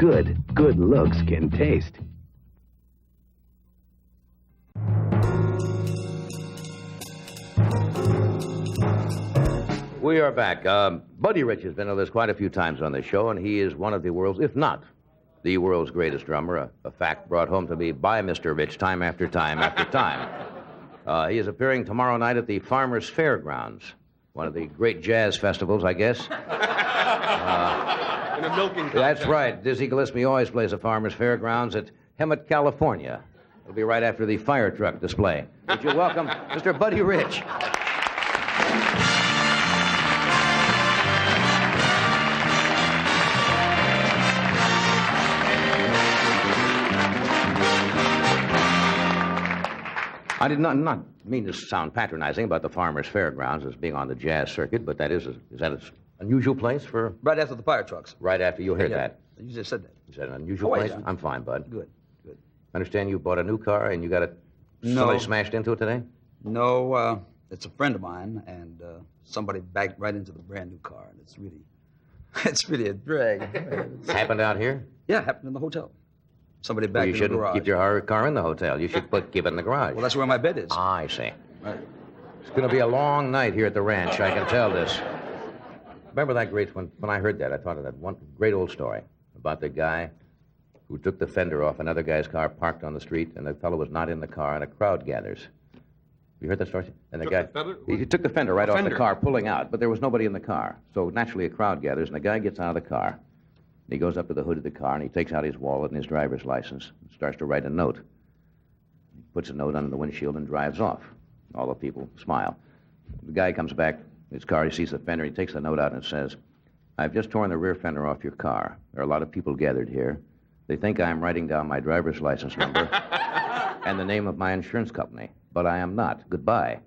good looks can taste. We are back. Buddy Rich has been with us quite a few times on this show, and he is one of the world's, if not the world's greatest drummer, a fact brought home to me by Mr. Rich time after time after time. He is appearing tomorrow night at the Farmers Fairgrounds, one of the great jazz festivals, I guess. In a milking contest. That's right. Dizzy Gillespie always plays the Farmers Fairgrounds at Hemet, California. It'll be right after the fire truck display. Would you welcome Mr. Buddy Rich? I did not mean to sound patronizing about the Farmers Fairgrounds as being on the jazz circuit, but is that an unusual place for... Right after the fire trucks. Right after you heard that. You just said that. Is that an unusual place? John? I'm fine, Bud. Good. I understand you bought a new car and you got somebody smashed into it today? No, it's a friend of mine, and somebody backed right into the brand new car, and it's really a drag. Happened out here? Yeah, happened in the hotel. Somebody backed in the garage. You shouldn't keep your car in the hotel. You should keep it in the garage. Well, that's where my bed is. I see. Right. It's going to be a long night here at the ranch, I can tell this. Remember that when I heard that, I thought of that one great old story about the guy who took the fender off another guy's car parked on the street, and the fellow was not in the car, and a crowd gathers. You heard that story? And he took the fender right off the car, pulling out, but there was nobody in the car. So naturally a crowd gathers, and the guy gets out of the car. He goes up to the hood of the car, and he takes out his wallet and his driver's license and starts to write a note. He puts a note under the windshield and drives off. All the people smile. The guy comes back in his car. He sees the fender. He takes the note out and says, "I've just torn the rear fender off your car. There are a lot of people gathered here. They think I am writing down my driver's license number and the name of my insurance company, but I am not. Goodbye."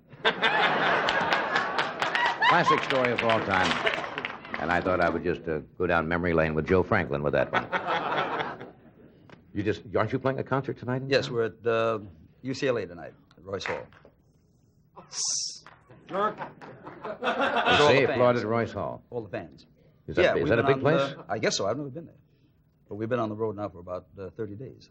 Classic story of all time. And I thought I would just go down memory lane with Joe Franklin with that one. Aren't you playing a concert tonight? Yes, we're at UCLA tonight at Royce Hall. Jerk. You say applauded at Royce Hall. All the fans. Is that a big place? I guess so. I've never been there. But we've been on the road now for about 30 days.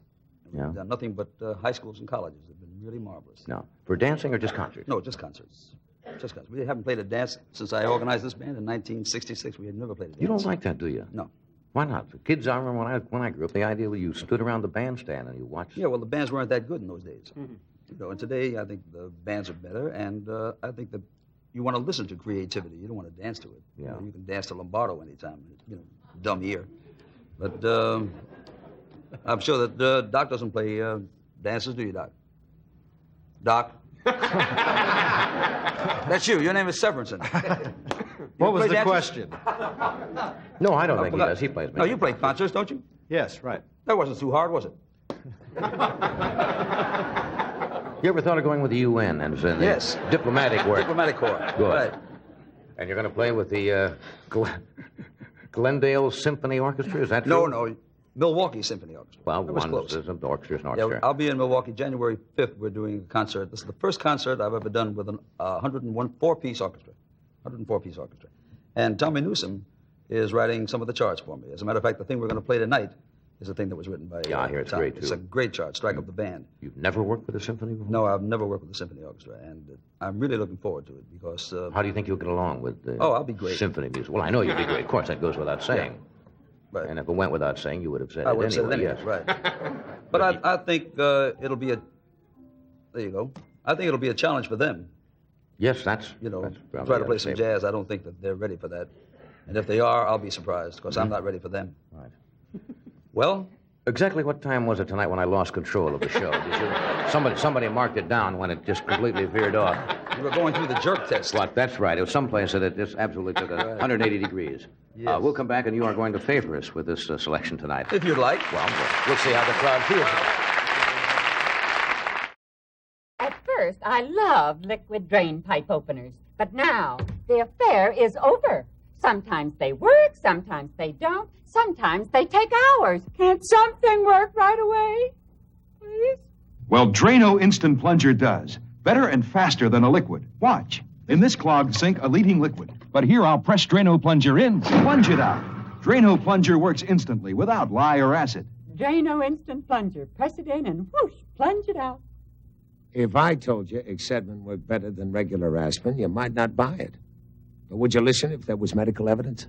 Yeah. We've done nothing but high schools and colleges. They've been really marvelous. No. For dancing or just concerts? No, just concerts. Just concerts. We haven't played a dance since I organized this band in 1966. We had never played a dance. You don't like that, do you? No. Why not? The kids, I remember when I grew up, the idea was you stood around the bandstand and you watched. Yeah, well, the bands weren't that good in those days. Mm-hmm. And today, I think the bands are better, and I think that you want to listen to creativity. You don't want to dance to it. Yeah. You can dance to Lombardo anytime, dumb ear. But I'm sure that Doc doesn't play dances, do you, Doc? Doc? That's you. Your name is Severinsen. What was the question? No, I don't think he does. He plays. No, you play concerts, don't you? Yes, right. That wasn't too hard, was it? You ever thought of going with the UN and yes, diplomatic work? Diplomatic Corps. Good. Right. And you're going to play with the Glendale Symphony Orchestra? Is that true? No. Milwaukee Symphony Orchestra. Well, one is an orchestra. Yeah, I'll be in Milwaukee January 5th. We're doing a concert. This is the first concert I've ever done with a 104-piece orchestra. 104-piece orchestra. And Tommy Newsom is writing some of the charts for me. As a matter of fact, the thing we're going to play tonight is a thing that was written by I hear it's Tommy. great, too. It's a great chart, Strike Up the Band. You've never worked with a symphony before? No, I've never worked with a symphony orchestra, and I'm really looking forward to it because... How do you think you'll get along with the I'll be great. Symphony music? Well, I know you'll be great. Of course, that goes without saying. Yeah. Right. And if it went without saying, you would have said I it would have said it anyway, yes. Right. But I think it'll be a... There you go. I think it'll be a challenge for them. Yes, that's try to play some jazz. I don't think that they're ready for that. And if they are, I'll be surprised, because I'm not ready for them. Right. Well? Exactly what time was it tonight when I lost control of the show? Did you? Somebody marked it down when it just completely veered off. You were going through the jerk test. What? That's right. It was someplace that it just absolutely took 180 degrees. Yes. We'll come back, and you are going to favor us with this selection tonight. If you'd like. Well, we'll see how the crowd feels. At first, I loved liquid drain pipe openers. But now, the affair is over. Sometimes they work, sometimes they don't, sometimes they take hours. Can't something work right away? Please? Well, Drano Instant Plunger does. Better and faster than a liquid. Watch. In this clogged sink, a leading liquid. But here I'll press Drano Plunger in, plunge it out. Drano Plunger works instantly without lye or acid. Drano Instant Plunger. Press it in and whoosh, plunge it out. If I told you Excedrin worked better than regular aspirin, you might not buy it. But would you listen if there was medical evidence?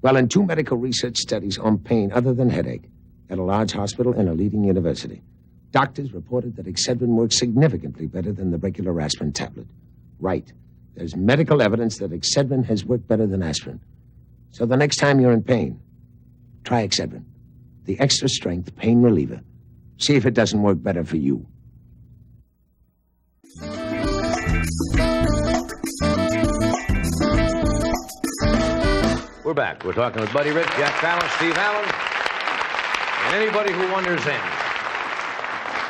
Well, in 2 medical research studies on pain other than headache at a large hospital and a leading university, doctors reported that Excedrin works significantly better than the regular aspirin tablet. Right. There's medical evidence that Excedrin has worked better than aspirin. So the next time you're in pain, try Excedrin, the extra strength pain reliever. See if it doesn't work better for you. We're back. We're talking with Buddy Rich, Jack Palance, Steve Allen, and anybody who wanders in.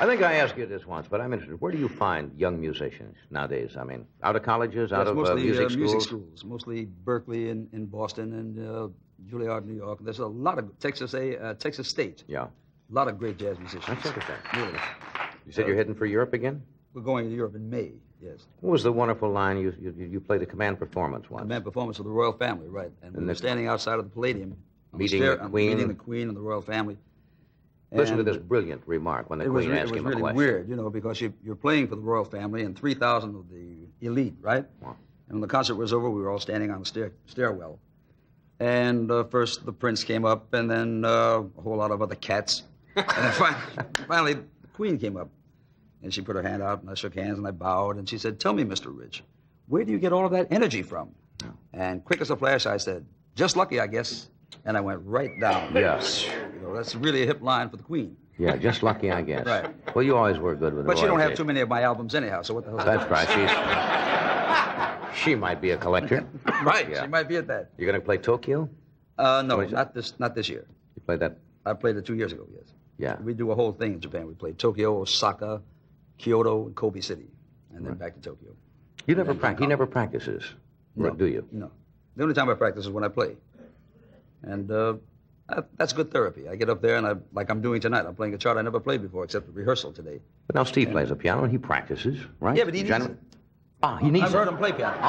I think I asked you this once, but I'm interested. Where do you find young musicians nowadays? I mean, out of colleges, out of music schools? Mostly Berkeley in Boston and Juilliard, New York. There's a lot of Texas State. Yeah. A lot of great jazz musicians. That's interesting. Really. You said you're heading for Europe again? We're going to Europe in May, yes. What was the wonderful line you played a command performance once? Command performance of the royal family, right. And we were standing outside of the Palladium. Meeting the Queen? Meeting the Queen and the royal family. Listen to this brilliant remark when the Queen asked him a question. It was really weird, you know, because you're playing for the royal family and 3,000 of the elite, right? Wow. And when the concert was over, we were all standing on the stairwell. And first the prince came up, and then a whole lot of other cats. And then finally, the Queen came up. And she put her hand out, and I shook hands, and I bowed. And she said, "Tell me, Mr. Rich, where do you get all of that energy from?" Oh. And quick as a flash, I said, "Just lucky, I guess." And I went right down. Yes. You know, that's really a hip line for the Queen. Yeah, just lucky, I guess. Right. Well, you always were good with the But you don't have royalty. too many of my albums anyhow, so what the hell? That's right. She might be a collector. Right, Yeah. she might be at that. You're going to play Tokyo? No, What is not this year. You played that? I played it 2 years ago, yes. Yeah. We do a whole thing in Japan. We played Tokyo, Osaka, Kyoto, and Kobe City, and then back to Tokyo. You never He never practices, No. do you? No. The only time I practice is when I play. And that's good therapy. I get up there, and like I'm doing tonight, I'm playing a chart I never played before except for rehearsal today. But now Steve plays the piano and he practices, right? Yeah, but he needs it. He needs I've heard him play piano.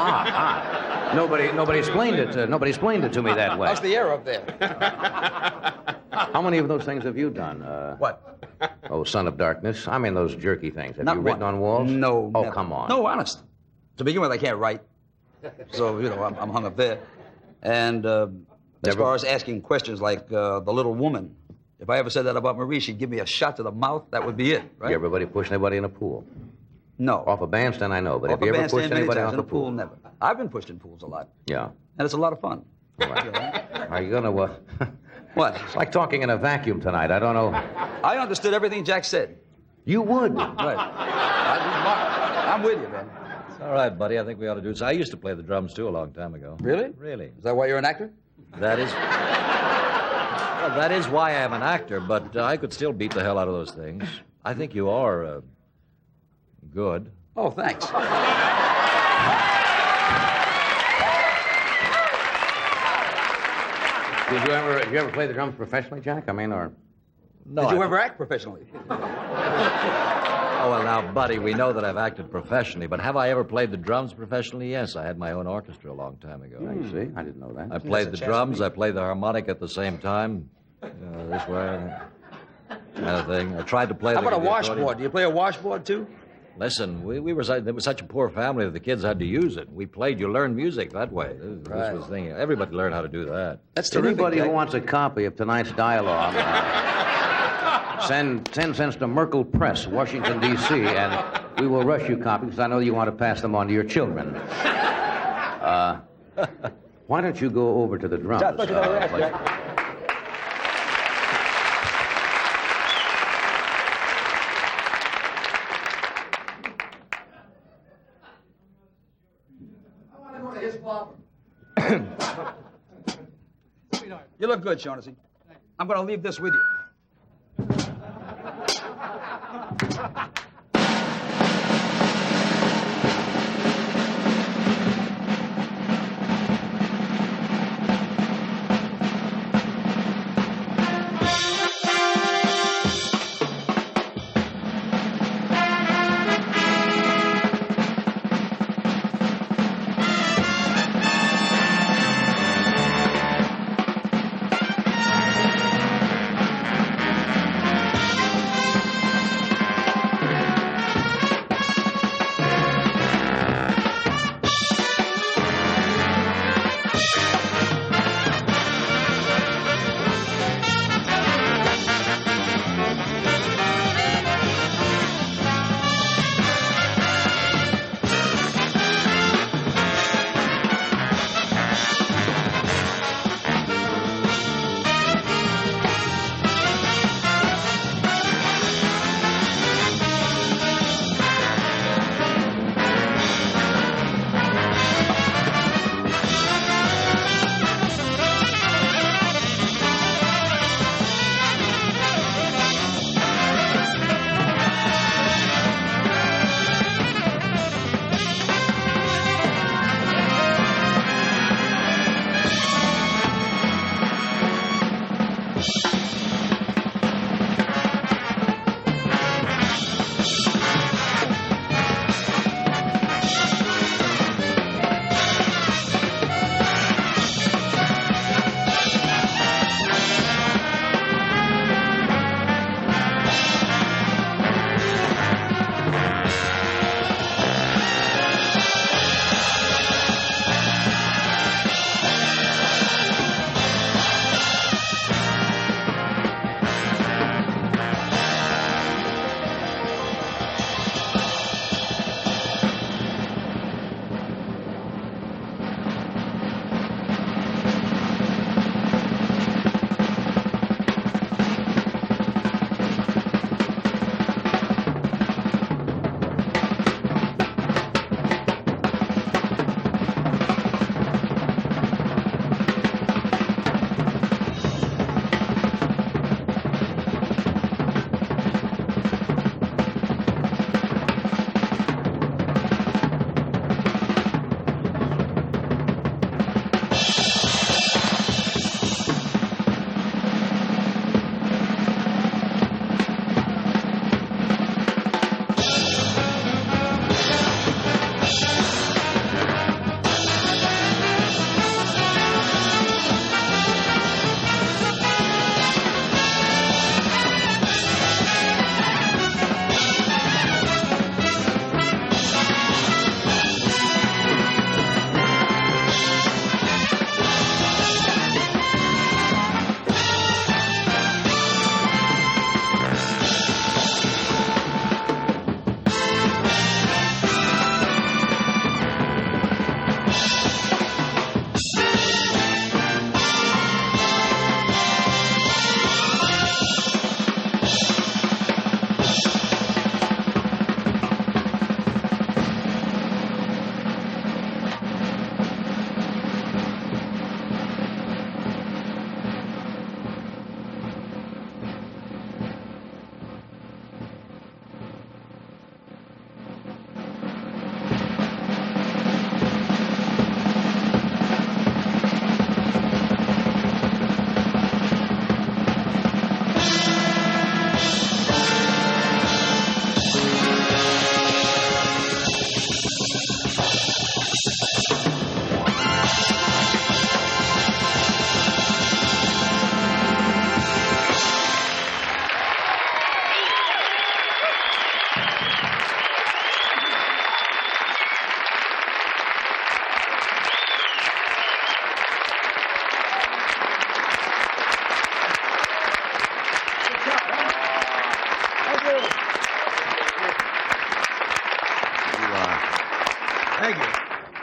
Nobody explained it. Nobody explained it to me that way. How's the air up there? How many of those things have you done? What? Oh, Son of Darkness. I mean, those jerky things. Have Not you written one. on walls? No. Oh, never. come on. No, honest. To begin with, I can't write. So, you know, I'm hung up there. And as far as asking questions like the little woman, if I ever said that about Marie, she'd give me a shot to the mouth, that would be it, right? You everybody push anybody in a pool? No. Off a bandstand, I know, but Off have you a ever pushed bandstand many anybody times, off in a a pool, pool? never. I've been pushed in pools a lot. Yeah. And it's a lot of fun. All right. You know? Are you going to... What? It's like talking in a vacuum tonight. I don't know. I understood everything Jack said. You would. Right. I'm with you, man. It's all right, buddy. I think we ought to do this. I used to play the drums, too, a long time ago. Really? Really. Is that why you're an actor? That is... Well, that is why I'm an actor, but I could still beat the hell out of those things. I think you are, good. Oh, thanks. Did you ever play the drums professionally, Jack? I mean, or... No, Did you ever act professionally? Oh, well, now, buddy, we know that I've acted professionally, but have I ever played the drums professionally? Yes, I had my own orchestra a long time ago. I see. I didn't know that. I played the drums, I played the harmonic at the same time. This way, kind of thing. I tried to play How the about a accordion. washboard? Do you play a washboard, too? Listen, there was such a poor family that the kids had to use it. We played, you learn music that way. This was the thing. Everybody learned how to do that. That's terrific. Anybody who Jack. wants a copy of tonight's dialogue, send cents to Merkel Press, Washington, D.C., and we will rush you copies because I know you want to pass them on to your children. Why don't you go over to the drums? I thought you never asked, Jack. You look good, Shaughnessy. I'm going to leave this with you.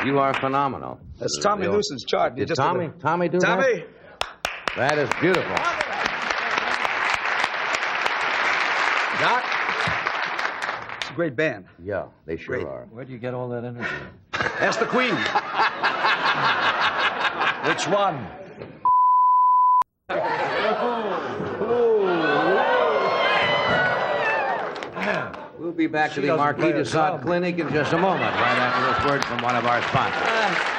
You are phenomenal. That's Tommy Newsom's chart. Did Tommy do that? Tommy! That is beautiful. Doc? It's a great band. Yeah, they sure Great. are. Where do you get all that energy? Ask the Queen. Which one? We'll be back to She the doesn't Marquis play de a Sade drum. Clinic in just a moment, right after this word from one of our sponsors.